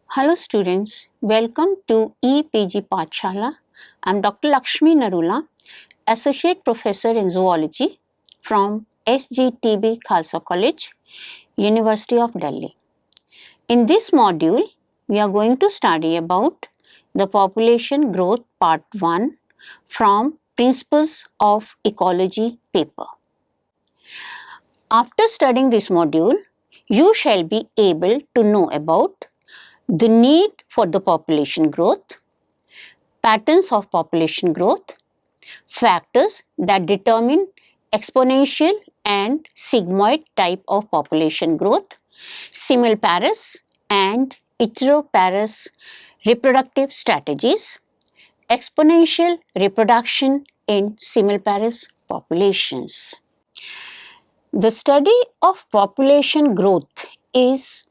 Hello students, welcome to EPG Pathshala. I am Dr. Lakshmi Narula, Associate Professor in Zoology from SGTB Khalsa College, University of Delhi. In this module, we are going to study about the population growth part 1 from Principles of Ecology paper. After studying this module, you shall be able to know about the need for the population growth, patterns of population growth, factors that determine exponential and sigmoid type of population growth, simulpares and heteropares reproductive strategies, exponential reproduction in simulpares populations. The study of population growth is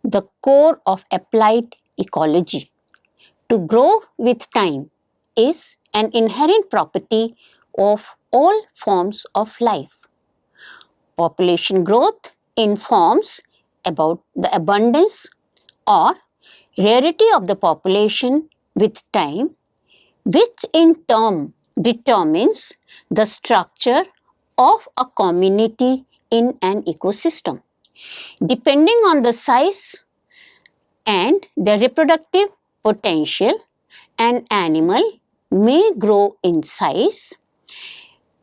the core of applied ecology. To grow with time is an inherent property of all forms of life. Population growth informs about the abundance or rarity of the population with time, which in turn determines the structure of a community in an ecosystem. Depending on the size and the reproductive potential, an animal may grow in size.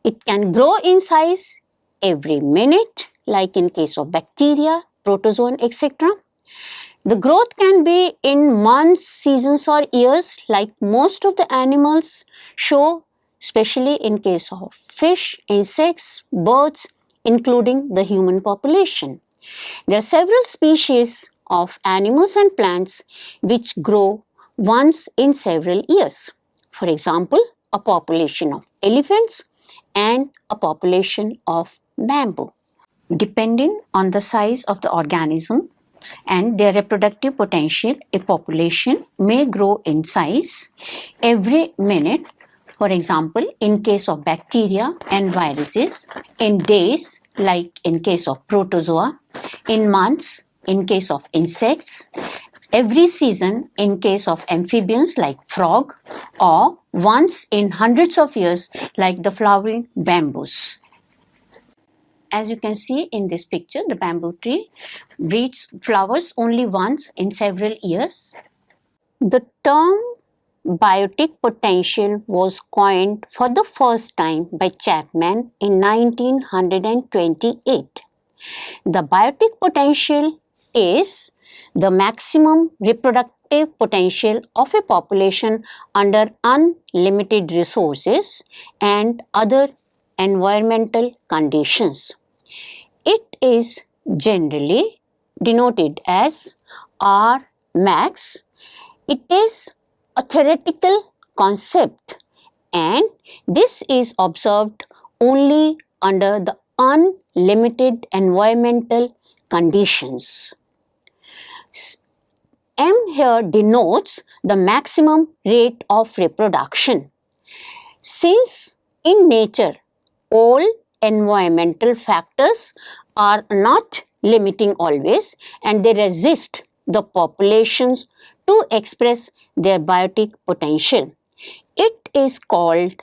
It can grow in size every minute, like in case of bacteria, protozoan, etc. The growth can be in months, seasons or years, like most of the animals show, especially in case of fish, insects, birds, including the human population. There are several species of animals and plants which grow once in several years. For example, a population of elephants and a population of bamboo. Depending on the size of the organism and their reproductive potential, a population may grow in size every minute. For example, in case of bacteria and viruses, in days, like in case of protozoa, in months, in case of insects, every season in case of amphibians like frog, or once in hundreds of years like the flowering bamboos. As you can see in this picture, the bamboo tree breeds flowers only once in several years. The term biotic potential was coined for the first time by Chapman in 1928. The biotic potential is the maximum reproductive potential of a population under unlimited resources and other environmental conditions. It is generally denoted as R max. It is a theoretical concept, and this is observed only under the unlimited environmental conditions. M here denotes the maximum rate of reproduction. Since in nature all environmental factors are not limiting always, and they resist the populations to express their biotic potential. It is called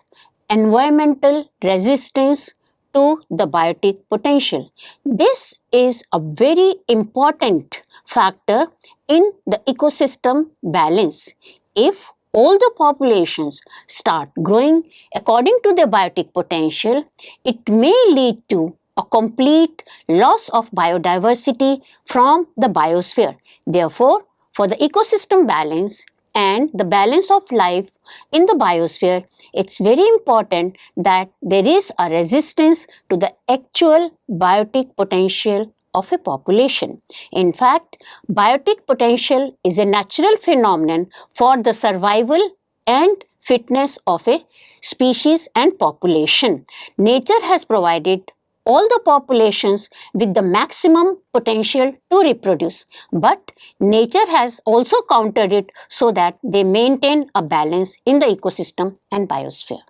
environmental resistance to the biotic potential. This is a very important factor in the ecosystem balance. If all the populations start growing according to their biotic potential, it may lead to a complete loss of biodiversity from the biosphere. Therefore, for the ecosystem balance and the balance of life in the biosphere, it's very important that there is a resistance to the actual biotic potential of a population. In fact, biotic potential is a natural phenomenon for the survival and fitness of a species and population. Nature has provided all the populations with the maximum potential to reproduce, but nature has also countered it so that they maintain a balance in the ecosystem and biosphere.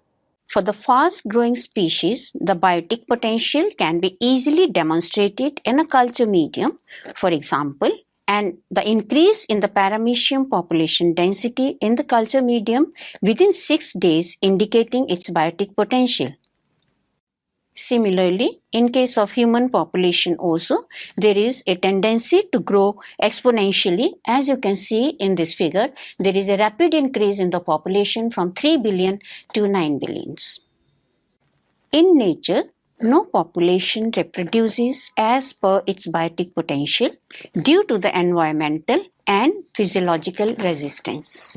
For the fast-growing species, the biotic potential can be easily demonstrated in a culture medium. For example, and the increase in the paramecium population density in the culture medium within 6 days, indicating its biotic potential. Similarly, in case of human population also, there is a tendency to grow exponentially. As you can see in this figure, there is a rapid increase in the population from 3 billion to 9 billions. In nature, no population reproduces as per its biotic potential due to the environmental and physiological resistance.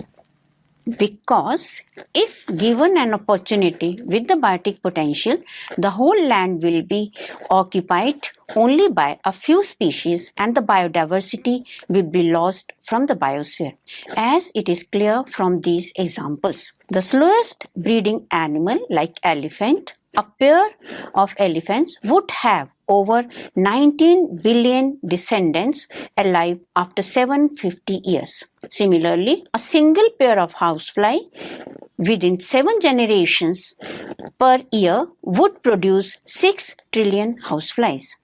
Because if given an opportunity with the biotic potential, the whole land will be occupied only by a few species and the biodiversity will be lost from the biosphere, as it is clear from these examples. The slowest breeding animal, like elephant, a pair of elephants would have over 19 billion descendants alive after 750 years. Similarly, a single pair of housefly within 7 generations per year would produce 6 trillion houseflies.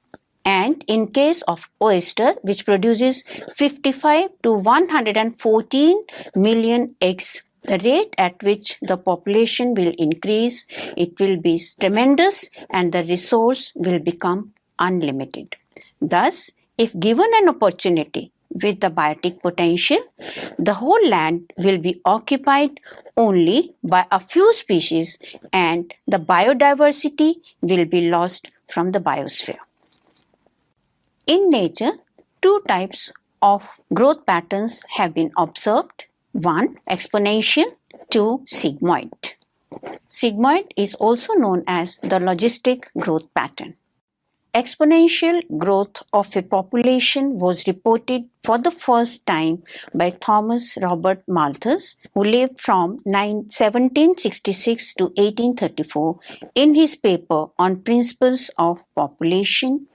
And in case of oyster, which produces 55 to 114 million eggs, the rate at which the population will increase, it will be tremendous and the resource will become unlimited. Thus, if given an opportunity with the biotic potential, the whole land will be occupied only by a few species and the biodiversity will be lost from the biosphere. In nature, two types of growth patterns have been observed. One, exponential, two, sigmoid. Sigmoid is also known as the logistic growth pattern. Exponential growth of a population was reported for the first time by Thomas Robert Malthus, who lived from 1766 to 1834, in his paper on principles of population,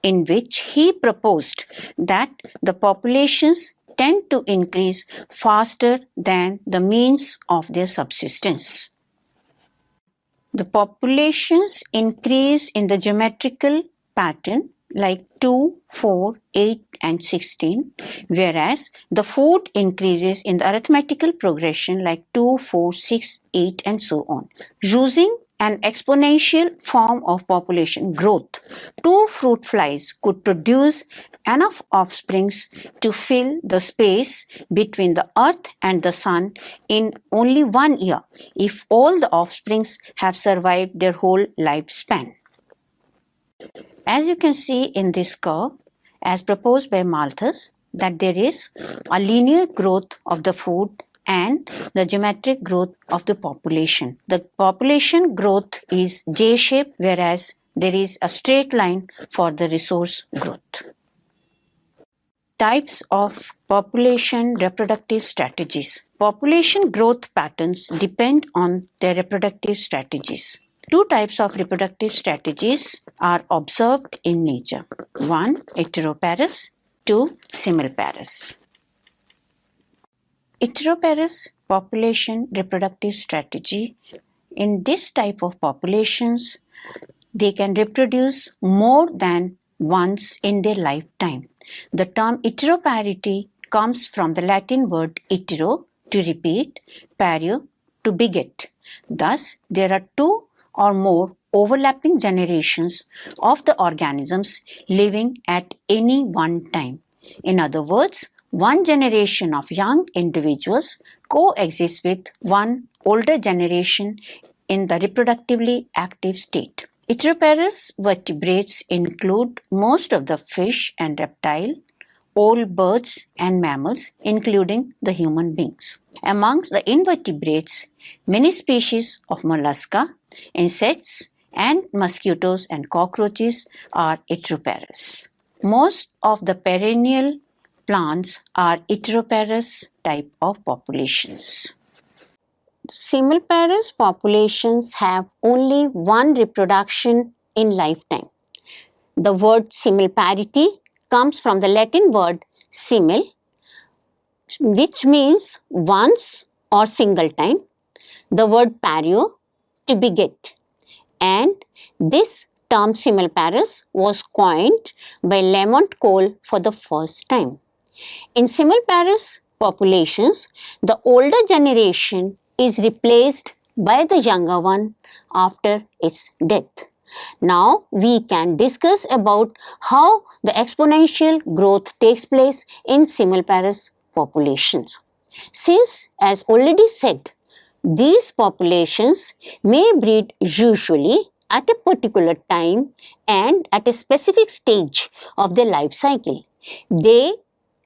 in which he proposed that the populations tend to increase faster than the means of their subsistence. The populations increase in the geometrical pattern like 2, 4, 8 and 16, whereas the food increases in the arithmetical progression like 2, 4, 6, 8 and so on. Using an exponential form of population growth, 2 fruit flies could produce enough offsprings to fill the space between the earth and the sun in only 1 year, if all the offsprings have survived their whole lifespan. As you can see in this curve, as proposed by Malthus, that there is a linear growth of the food and the geometric growth of the population. The population growth is J-shaped, whereas there is a straight line for the resource growth. Types of population reproductive strategies. Population growth patterns depend on their reproductive strategies. Two types of reproductive strategies are observed in nature. One, heteroparous, two, simulparous. Heteroparous population reproductive strategy. In this type of populations, they can reproduce more than once in their lifetime. The term heteroparity comes from the Latin word hetero, to repeat, pario, to beget. Thus, there are two or more overlapping generations of the organisms living at any one time. In other words, one generation of young individuals coexists with one older generation in the reproductively active state. Heteroparous vertebrates include most of the fish and reptile, all birds and mammals, including the human beings. Amongst the invertebrates, many species of mollusca, insects, and mosquitoes and cockroaches are heteroparous. Most of the perennial plants are heteroparous type of populations. Simulparous populations have only one reproduction in lifetime. The word simulparity comes from the Latin word simul, which means once or single time. The word pario, to beget. And this term simulparous was coined by Lamont Cole for the first time. In simiparous populations, the older generation is replaced by the younger one after its death. Now we can discuss about how the exponential growth takes place in simiparous populations. Since, as already said, these populations may breed usually at a particular time and at a specific stage of their life cycle. They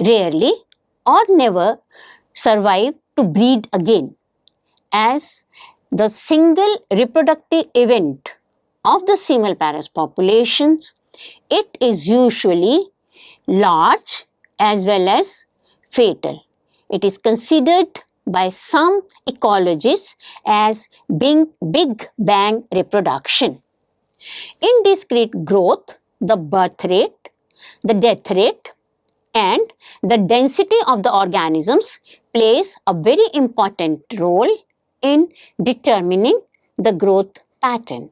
rarely or never survive to breed again, as the single reproductive event of the simiparous populations, it is usually large as well as fatal. It is considered by some ecologists as being Big Bang reproduction. In discrete growth, the birth rate, the death rate, and the density of the organisms plays a very important role in determining the growth pattern.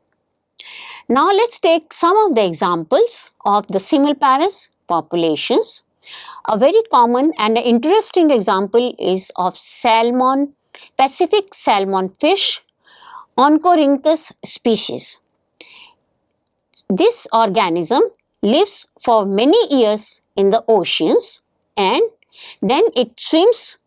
Now let's take some of the examples of the simiparous populations. A very common and interesting example is of salmon, Pacific salmon fish, Oncorhynchus species. This organism lives for many years in the oceans and then it swims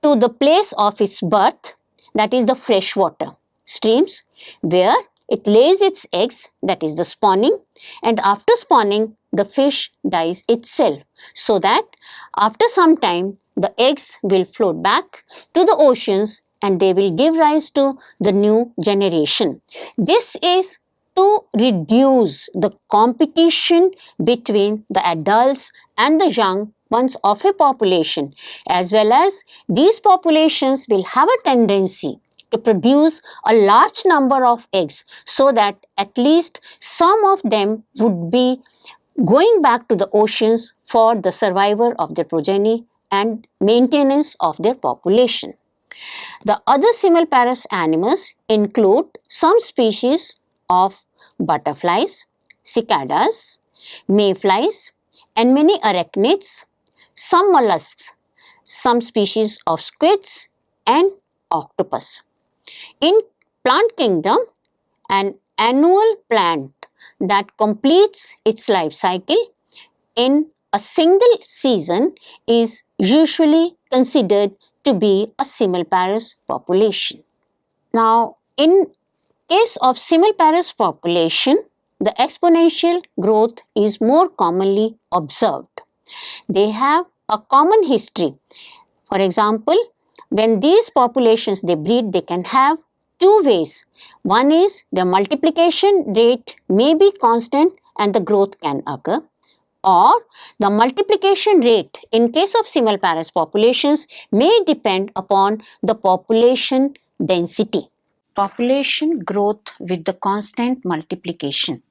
to the place of its birth, that is the freshwater streams, where it lays its eggs, that is the spawning, and after spawning the fish dies itself, so that after some time the eggs will float back to the oceans and they will give rise to the new generation. This is to reduce the competition between the adults and the young ones of a population, as well as these populations will have a tendency to produce a large number of eggs, so that at least some of them would be going back to the oceans for the survival of their progeny and maintenance of their population. The other simiparous animals include some species of butterflies, cicadas, mayflies, and many arachnids, some mollusks, some species of squids, and octopus. In plant kingdom, an annual plant that completes its life cycle in a single season is usually considered to be a simiparous population. Now, in case of simiparous population, the exponential growth is more commonly observed. They have a common history. For example, when these populations they breed, they can have two ways. One is the multiplication rate may be constant and the growth can occur, or the multiplication rate in case of simiparous populations may depend upon the population density. Population growth with the constant multiplication.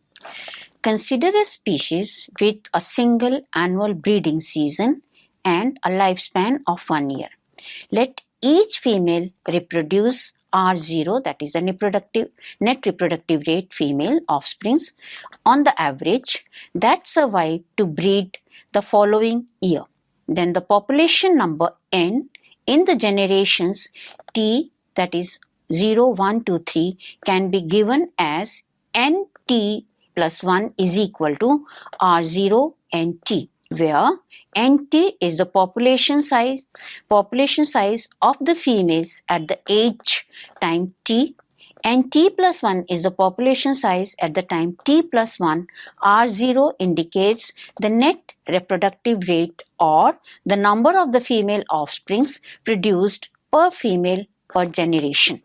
Consider a species with a single annual breeding season and a lifespan of 1 year. Let each female reproduce R0, that is the net reproductive rate female offsprings on the average that survive to breed the following year. Then the population number N in the generations T, that is 0, 1, 2, 3 can be given as NT plus 1 is equal to R0 NT, where NT is the population size of the females at the age time T, and T plus 1 is the population size at the time T plus 1. R0 indicates the net reproductive rate or the number of the female offsprings produced per female per generation.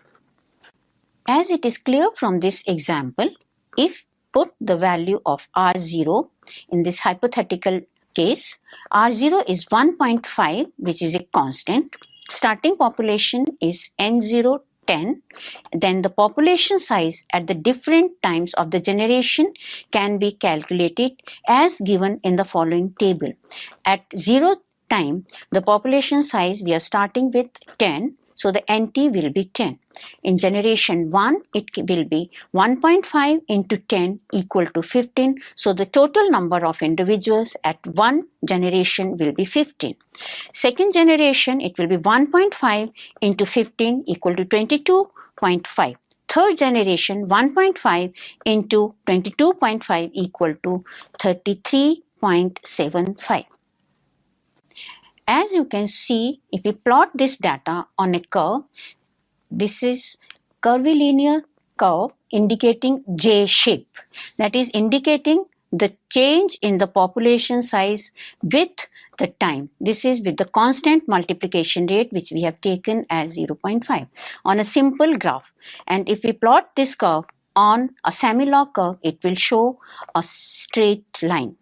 As it is clear from this example, if put the value of R0 in this hypothetical case, R0 is 1.5, which is a constant. Starting population is N0, 10. Then the population size at the different times of the generation can be calculated as given in the following table. At 0 time, the population size we are starting with 10. so the NT will be 10. In generation 1, it will be 1.5 into 10 equal to 15. So the total number of individuals at one generation will be 15. Second generation, it will be 1.5 into 15 equal to 22.5. Third generation, 1.5 into 22.5 equal to 33.75. As you can see, if we plot this data on a curve, this is curvilinear curve indicating J shape, that is indicating the change in the population size with the time. This is with the constant multiplication rate, which we have taken as 0.5 on a simple graph. And if we plot this curve on a semi-log curve, it will show a straight line.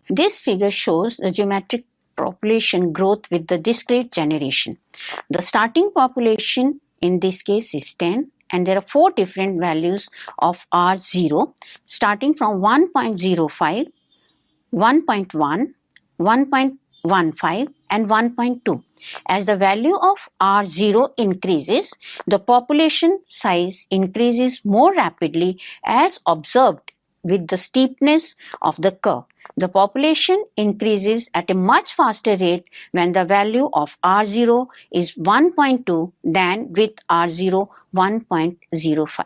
This figure shows the geometric population growth with the discrete generation. The starting population in this case is 10, and there are 4 different values of R0 starting from 1.05, 1.1, 1.15 and 1.2. As the value of R0 increases, the population size increases more rapidly as observed with the steepness of the curve. The population increases at a much faster rate when the value of R0 is 1.2 than with R0 1.05.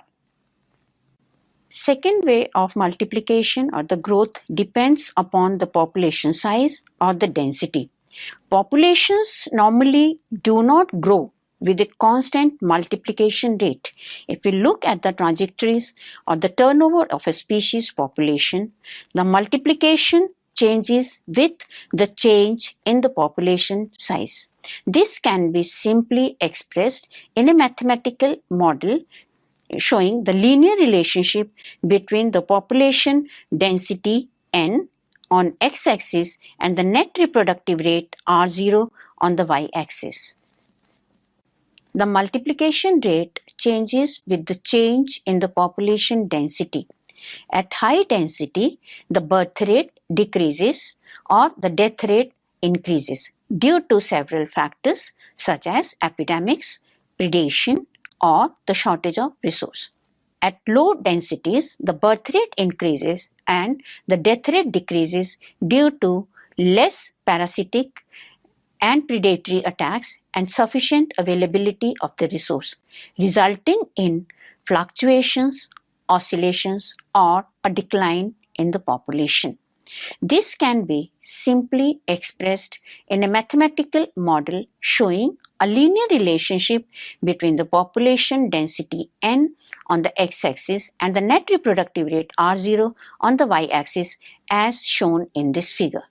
Second way of multiplication or the growth depends upon the population size or the density. Populations normally do not grow with a constant multiplication rate. If we look at the trajectories or the turnover of a species population, the multiplication changes with the change in the population size. This can be simply expressed in a mathematical model showing the linear relationship between the population density N on x-axis and the net reproductive rate R0 on the y-axis. The multiplication rate changes with the change in the population density. At high density, the birth rate decreases or the death rate increases due to several factors such as epidemics, predation, or the shortage of resource. At low densities, the birth rate increases and the death rate decreases due to less parasitic and predatory attacks and sufficient availability of the resource, resulting in fluctuations, oscillations, or a decline in the population. This can be simply expressed in a mathematical model showing a linear relationship between the population density N on the x-axis and the net reproductive rate R0 on the y-axis as shown in this figure.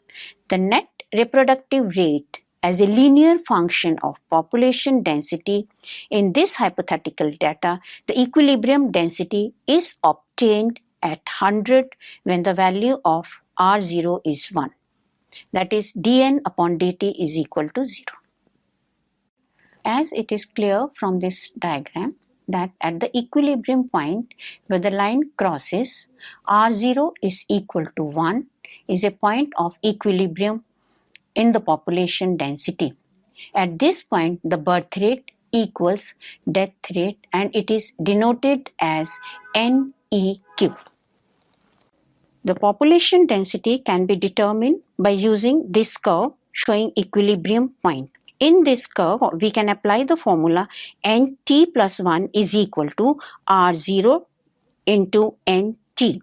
The net reproductive rate as a linear function of population density in this hypothetical data, the equilibrium density is obtained at 100 when the value of R0 is 1. That is, dn upon dt is equal to 0. As it is clear from this diagram that at the equilibrium point where the line crosses, R0 is equal to 1 is a point of equilibrium in the population density. At this point, the birth rate equals death rate and it is denoted as NEQ. The population density can be determined by using this curve showing equilibrium point. In this curve, we can apply the formula NT plus 1 is equal to R0 into NT,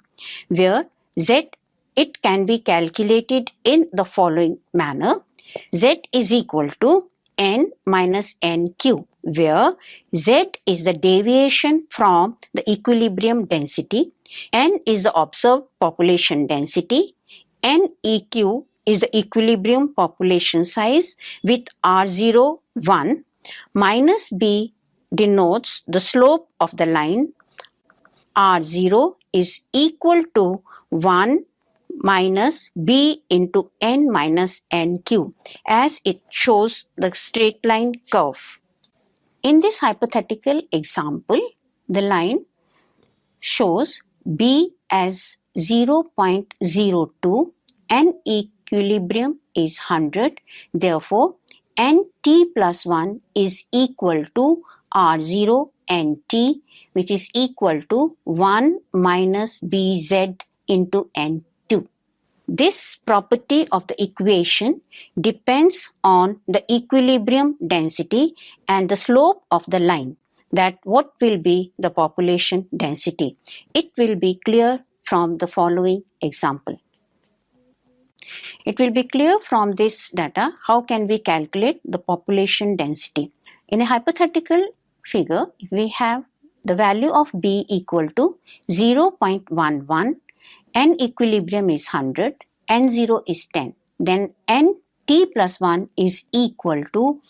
where Z it can be calculated in the following manner. Z is equal to N minus NQ, where Z is the deviation from the equilibrium density, N is the observed population density, NEQ is the equilibrium population size with R0 1, minus B denotes the slope of the line. R0 is equal to 1 minus B into N minus NQ as it shows the straight line curve. In this hypothetical example, the line shows B as 0.02 and equilibrium is 100. Therefore, nt plus 1 is equal to r0 nt, which is equal to 1 minus bz into n2. This property of the equation depends on the equilibrium density and the slope of the line, that what will be the population density. It will be clear from the following example. It will be clear from this data how can we calculate the population density. In a hypothetical figure, we have the value of B equal to 0.11, N equilibrium is 100, N0 is 10. Then Nt plus 1 is equal to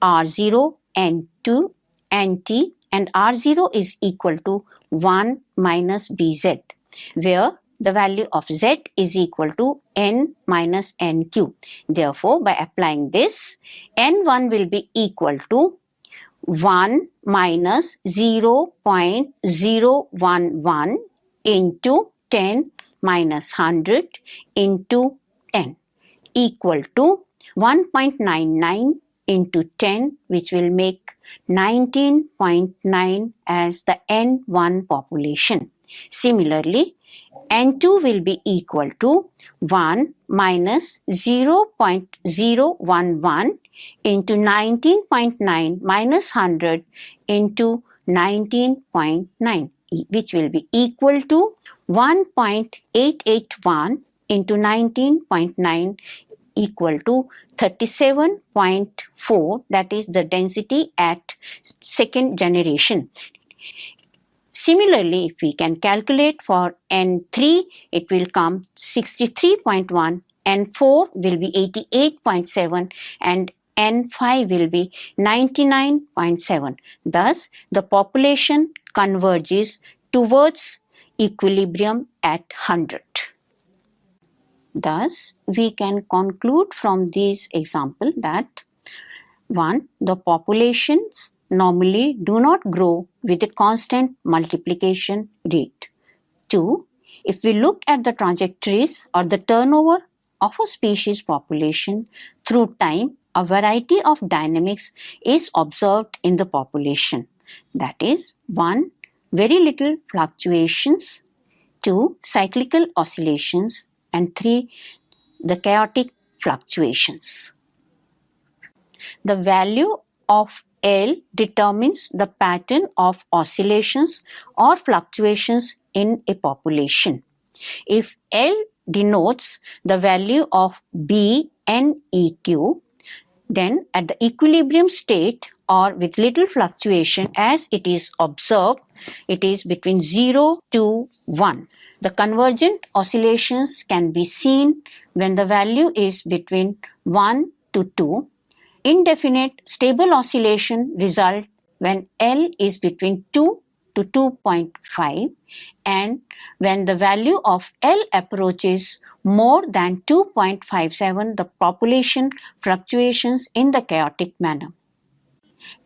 R0, N2, Nt, and R0 is equal to 1 minus Bz, where the value of z is equal to n minus nq. Therefore, by applying this, n1 will be equal to 1 minus 0.011 into 10 minus 100 into 10 equal to 1.99 into 10, which will make 19.9 as the N1 population. Similarly, N2 will be equal to 1 minus 0.011 into 19.9 minus 100 into 19.9, which will be equal to 1.881 into 19.9 equal to 37.4, that is the density at second generation. Similarly, if we can calculate for N3, it will come 63.1, N4 will be 88.7, and N5 will be 99.7. Thus, the population converges towards equilibrium at 100. Thus, we can conclude from this example that 1. The populations normally do not grow with a constant multiplication rate. 2. If we look at the trajectories or the turnover of a species population through time, a variety of dynamics is observed in the population. That is, 1. Very little fluctuations, 2. Cyclical oscillations, and 3. The chaotic fluctuations. The value of L determines the pattern of oscillations or fluctuations in a population. If L denotes the value of B N EQ, then at the equilibrium state or with little fluctuation as it is observed, it is between 0 to 1. The convergent oscillations can be seen when the value is between 1 to 2. Indefinite stable oscillation result when L is between 2 to 2.5, and when the value of L approaches more than 2.57, the population fluctuations in the chaotic manner.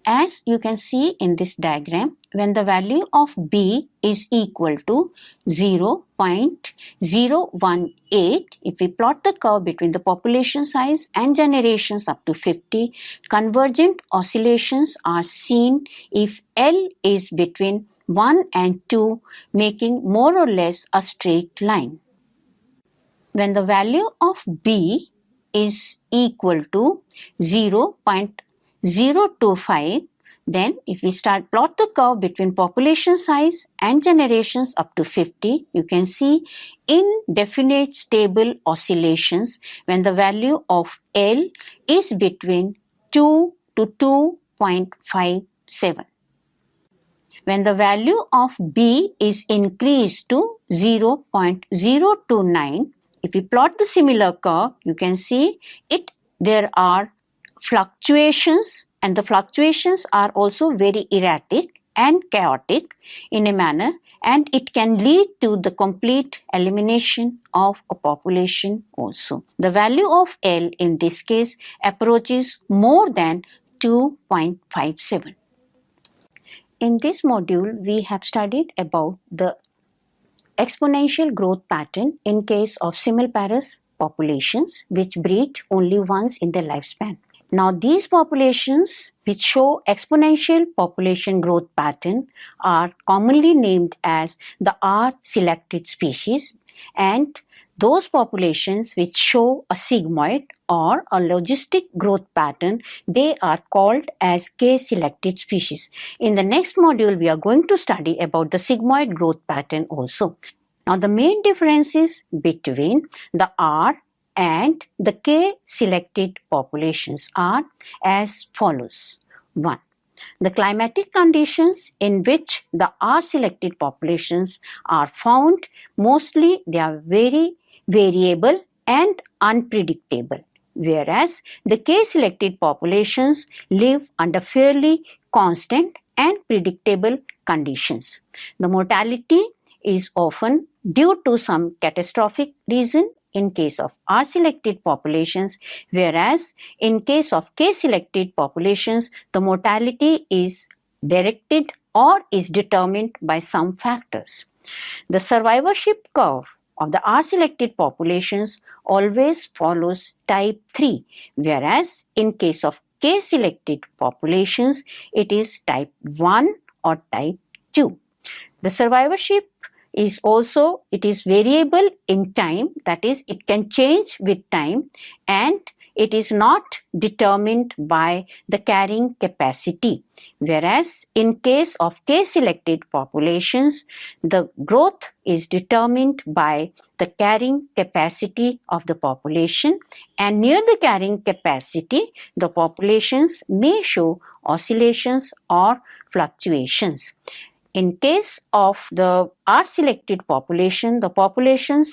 As you can see in this diagram, when the value of B is equal to 0.018, if we plot the curve between the population size and generations up to 50, convergent oscillations are seen if L is between 1 and 2, making more or less a straight line. When the value of B is equal to 0.025, then if we plot the curve between population size and generations up to 50, you can see indefinite stable oscillations when the value of L is between 2 to 2.57. When the value of B is increased to 0.029, if we plot the similar curve, you can see there are fluctuations, and the fluctuations are also very erratic and chaotic in a manner, and it can lead to the complete elimination of a population also. The value of L in this case approaches more than 2.57. In this module, we have studied about the exponential growth pattern in case of simulparous populations which breed only once in their lifespan. Now, these populations which show exponential population growth pattern are commonly named as the R-selected species, and those populations which show a sigmoid or a logistic growth pattern, they are called as K-selected species. In the next module, we are going to study about the sigmoid growth pattern also. Now, the main differences between the R and the K-selected populations are as follows. 1. The climatic conditions in which the R-selected populations are found, mostly they are very variable and unpredictable, whereas the K-selected populations live under fairly constant and predictable conditions. The mortality is often due to some catastrophic reason in case of R-selected populations, whereas in case of K-selected populations, the mortality is directed or is determined by some factors. The survivorship curve of the R-selected populations always follows type 3, whereas in case of K-selected populations, it is type 1 or type 2. The survivorship is also, it is variable in time, that is, it can change with time, and it is not determined by the carrying capacity, whereas in case of K-selected populations, the growth is determined by the carrying capacity of the population, and near the carrying capacity, the populations may show oscillations or fluctuations. In case of the R-selected population, the population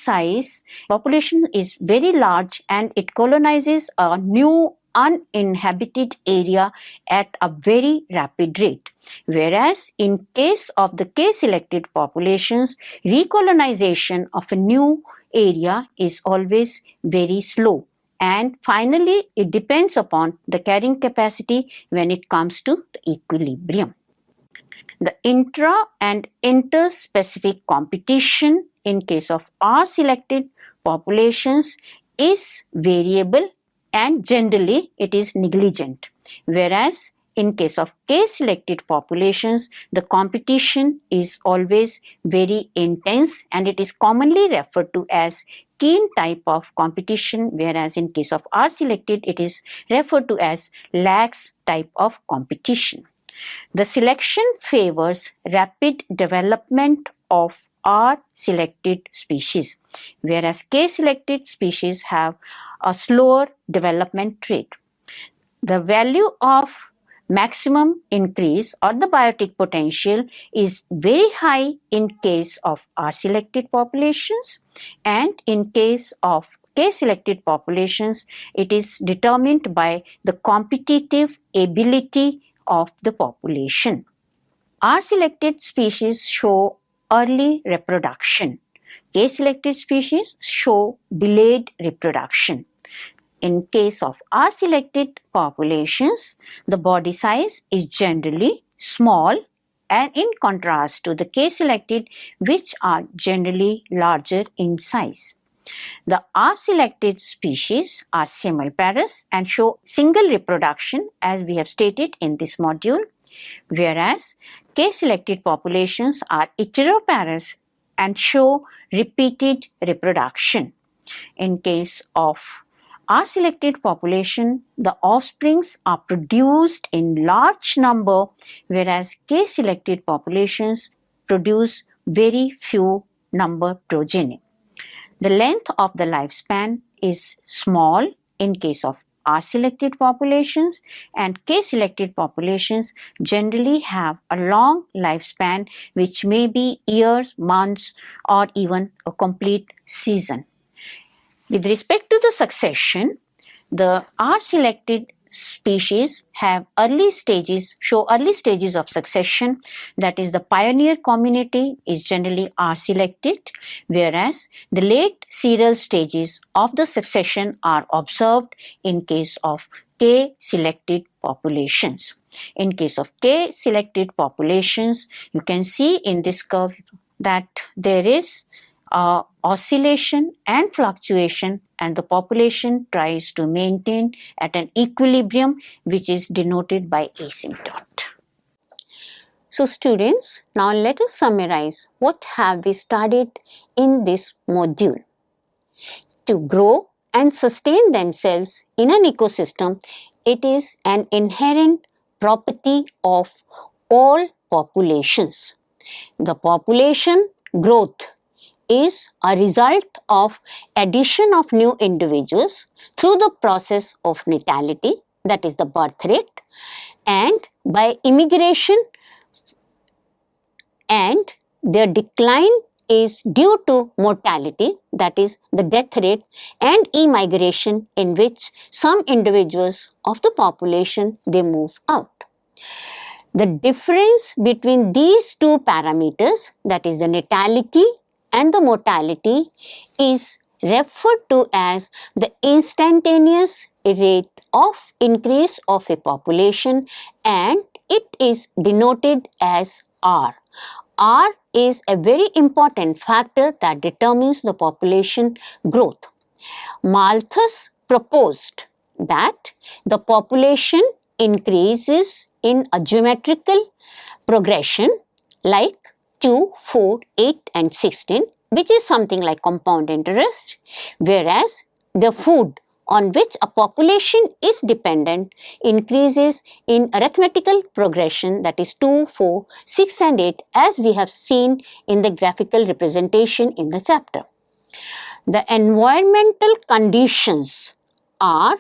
is very large and it colonizes a new uninhabited area at a very rapid rate. Whereas in case of the K-selected populations, recolonization of a new area is always very slow. And finally, it depends upon the carrying capacity when it comes to the equilibrium. The intra and interspecific competition in case of R-selected populations is variable and generally it is negligent, whereas in case of K-selected populations, the competition is always very intense and it is commonly referred to as keen type of competition, whereas in case of R-selected, it is referred to as lax type of competition. The selection favors rapid development of R-selected species, whereas K-selected species have a slower development rate. The value of maximum increase or the biotic potential is very high in case of R-selected populations, and in case of K-selected populations, it is determined by the competitive ability of the population. R-selected species show early reproduction. K-selected species show delayed reproduction. In case of R-selected populations, the body size is generally small, and in contrast to the K-selected, which are generally larger in size. The R-selected species are semiparous and show single reproduction, as we have stated in this module, whereas K-selected populations are heteroparous and show repeated reproduction. In case of R-selected population, the offsprings are produced in large number, whereas K-selected populations produce very few number progeny. The length of the lifespan is small in case of R-selected populations, and K-selected populations generally have a long lifespan, which may be years, months, or even a complete season. With respect to the succession, the R-selected species show early stages of succession, that is, the pioneer community is generally R-selected, whereas the late serial stages of the succession are observed in case of K-selected populations. In case of K-selected populations, you can see in this curve that there is a oscillation and fluctuation, and the population tries to maintain at an equilibrium, which is denoted by asymptote. So students, now let us summarize what have we studied in this module. To grow and sustain themselves in an ecosystem, it is an inherent property of all populations. The population growth is a result of addition of new individuals through the process of natality, that is the birth rate, and by immigration, and their decline is due to mortality, that is the death rate, and immigration, in which some individuals of the population they move out. The difference between these two parameters, that is the natality and the mortality, is referred to as the instantaneous rate of increase of a population, and it is denoted as R. R is a very important factor that determines the population growth. Malthus proposed that the population increases in a geometrical progression like 2, 4, 8 and 16, which is something like compound interest, whereas the food on which a population is dependent increases in arithmetical progression, that is 2, 4, 6 and 8, as we have seen in the graphical representation in the chapter. The environmental conditions are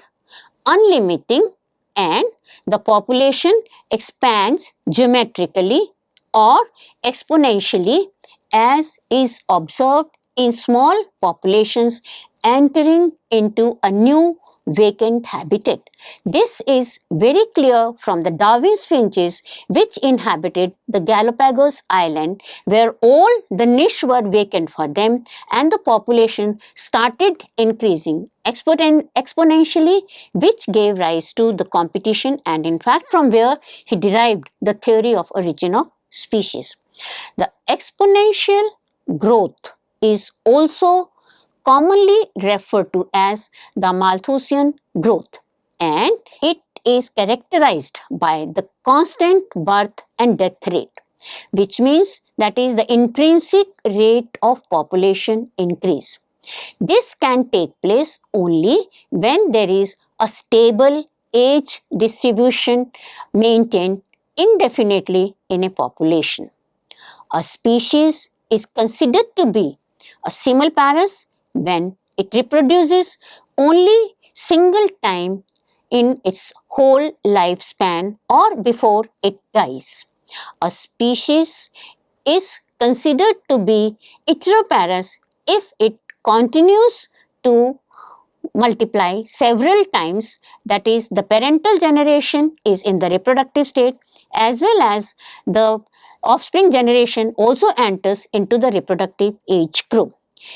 unlimiting and the population expands geometrically or exponentially, as is observed in small populations entering into a new vacant habitat. This is very clear from the Darwin's finches which inhabited the Galapagos Island, where all the niche were vacant for them and the population started increasing exponentially, which gave rise to the competition, and in fact from where he derived the theory of origin of species. The exponential growth is also commonly referred to as the Malthusian growth, and it is characterized by the constant birth and death rate, which means that is the intrinsic rate of population increase. This can take place only when there is a stable age distribution maintained indefinitely in a population. A species is considered to be a simulparous when it reproduces only single time in its whole lifespan or before it dies. A species is considered to be heteroparous if it continues to multiply several times, that is the parental generation is in the reproductive state as well as the offspring generation also enters into the reproductive age group.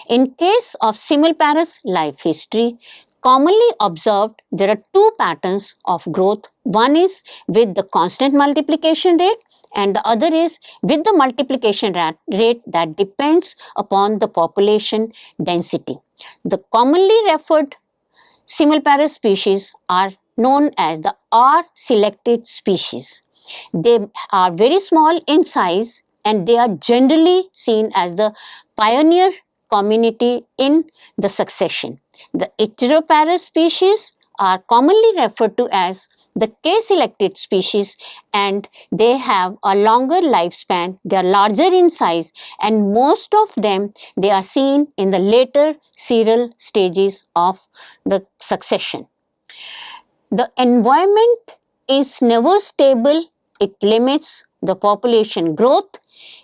In case of simulparous life history, commonly observed, there are two patterns of growth. One is with the constant multiplication rate and the other is with the multiplication rate that depends upon the population density. The commonly referred simulparous species are known as the R-selected species. They are very small in size and they are generally seen as the pioneer community in the succession. The heteroparous species are commonly referred to as the K-selected species, and they have a longer lifespan, they are larger in size, and most of them they are seen in the later serial stages of the succession. The environment is never stable, it limits the population growth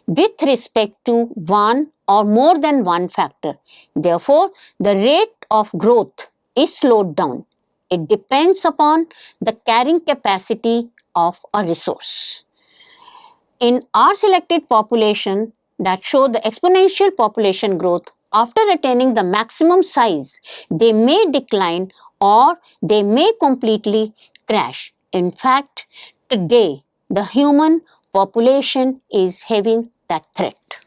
with respect to one or more than one factor. Therefore, the rate of growth is slowed down. It depends upon the carrying capacity of a resource. In R-selected population that show the exponential population growth, after attaining the maximum size, they may decline or they may completely crash. In fact, today the human population is having that threat.